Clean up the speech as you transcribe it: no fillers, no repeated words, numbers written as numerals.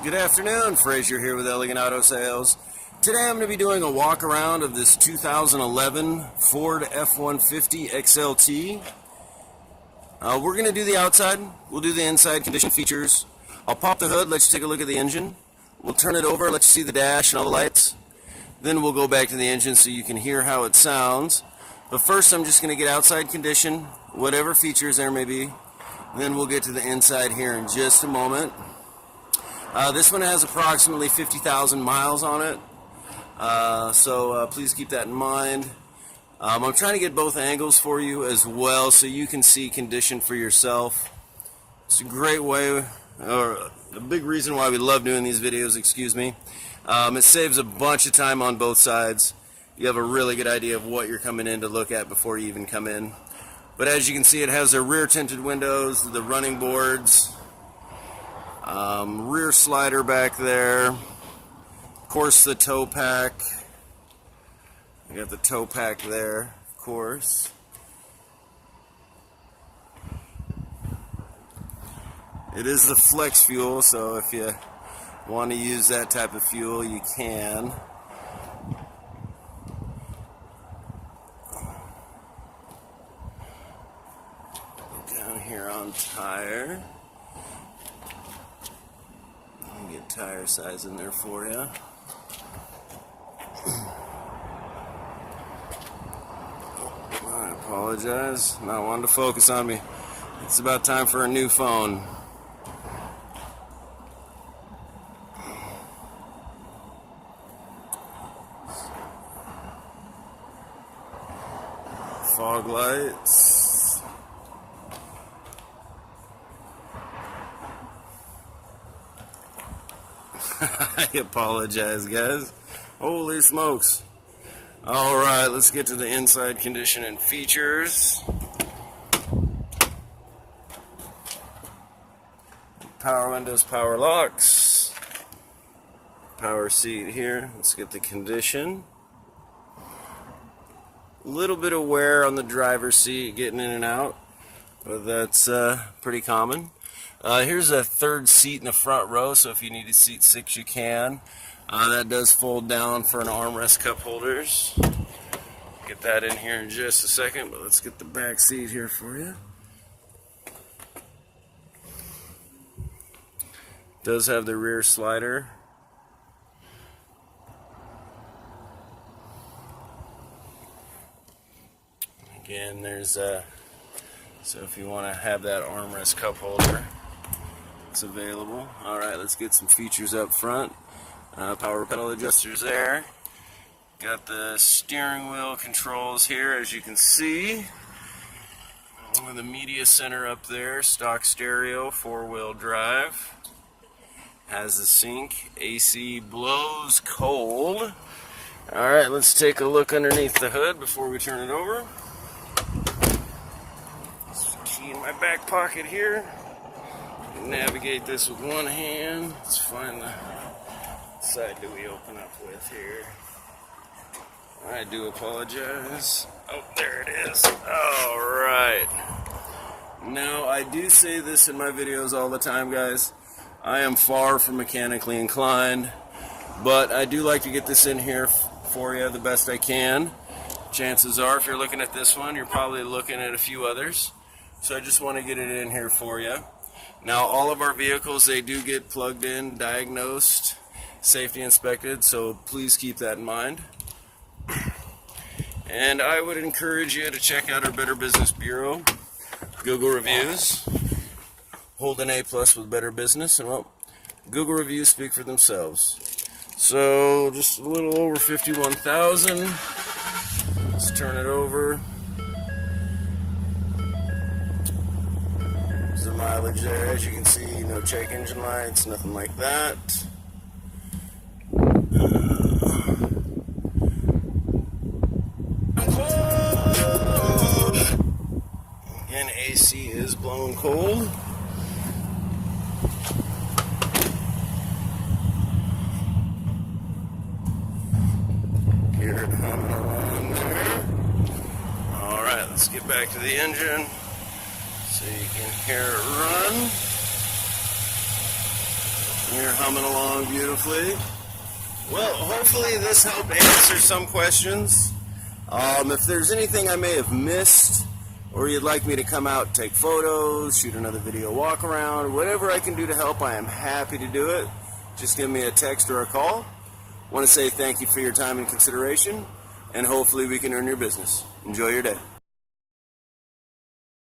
Good afternoon, Frazier here with Elegant Auto Sales. Today I'm going to be doing a walk around of this 2011 Ford F-150 XLT. We're going to do the outside, we'll do the inside condition features. I'll pop the hood, let you take a look at the engine. We'll turn it over, let you see the dash and all the lights. Then we'll go back to the engine so you can hear how it sounds. But first I'm just going to get outside condition, whatever features there may be. Then we'll get to the inside here in just a moment. This one has approximately 50,000 miles on it, so please keep that in mind. I'm trying to get both angles for you as well so you can see condition for yourself. It's a great way, or a big reason why we love doing these videos, excuse me. It saves a bunch of time on both sides. You have a really good idea of what you're coming in to look at before you even come in. But as you can see, it has the rear tinted windows, the running boards, rear slider back there, of course the tow pack. You got the tow pack there, of course. It is the flex fuel, so if you want to use that type of fuel, you can. Down here on tire. Get tire size in there for you. I apologize, not wanting to focus on me. It's about time for a new phone. Fog lights. I apologize, guys. Holy smokes. Alright, let's get to the inside condition and features. Power windows, power locks. Power seat here. Let's get the condition. A little bit of wear on the driver's seat getting in and out, but that's pretty common. Here's a third seat in the front row, so if you need a seat 6 you can. That does fold down for an armrest cup holders. Get that in here in just a second, but let's get the back seat here for you. Does have the rear slider. Again, there's so if you want to have that armrest cup holder, it's available. Alright, let's get some features up front. Power pedal adjusters there. Got the steering wheel controls here, as you can see. The media center up there, stock stereo, 4-wheel drive. Has the sync, AC blows cold. Alright, let's take a look underneath the hood before we turn it over. Key in my back pocket here. Navigate this with one hand. Let's find the side that we open up with here. I do apologize. Oh, there it is. Alright. Now, I do say this in my videos all the time, guys. I am far from mechanically inclined, but I do like to get this in here for you the best I can. Chances are, if you're looking at this one, you're probably looking at a few others. So I just want to get it in here for you. Now, all of our vehicles, they do get plugged in, diagnosed, safety inspected, so please keep that in mind. And I would encourage you to check out our Better Business Bureau, Google reviews, hold an A+ with Better Business, and well, Google reviews speak for themselves. So, just a little over 51,000. Let's turn it over. The mileage there, as you can see, no check engine lights, nothing like that. Again, AC is blown cold. Hear it humming along there. Alright, let's get back to the engine. So you can hear it run. You're humming along beautifully. Well, hopefully this helped answer some questions. If there's anything I may have missed, or you'd like me to come out, take photos, shoot another video walk around, whatever I can do to help, I am happy to do it. Just give me a text or a call. I want to say thank you for your time and consideration, and hopefully we can earn your business. Enjoy your day.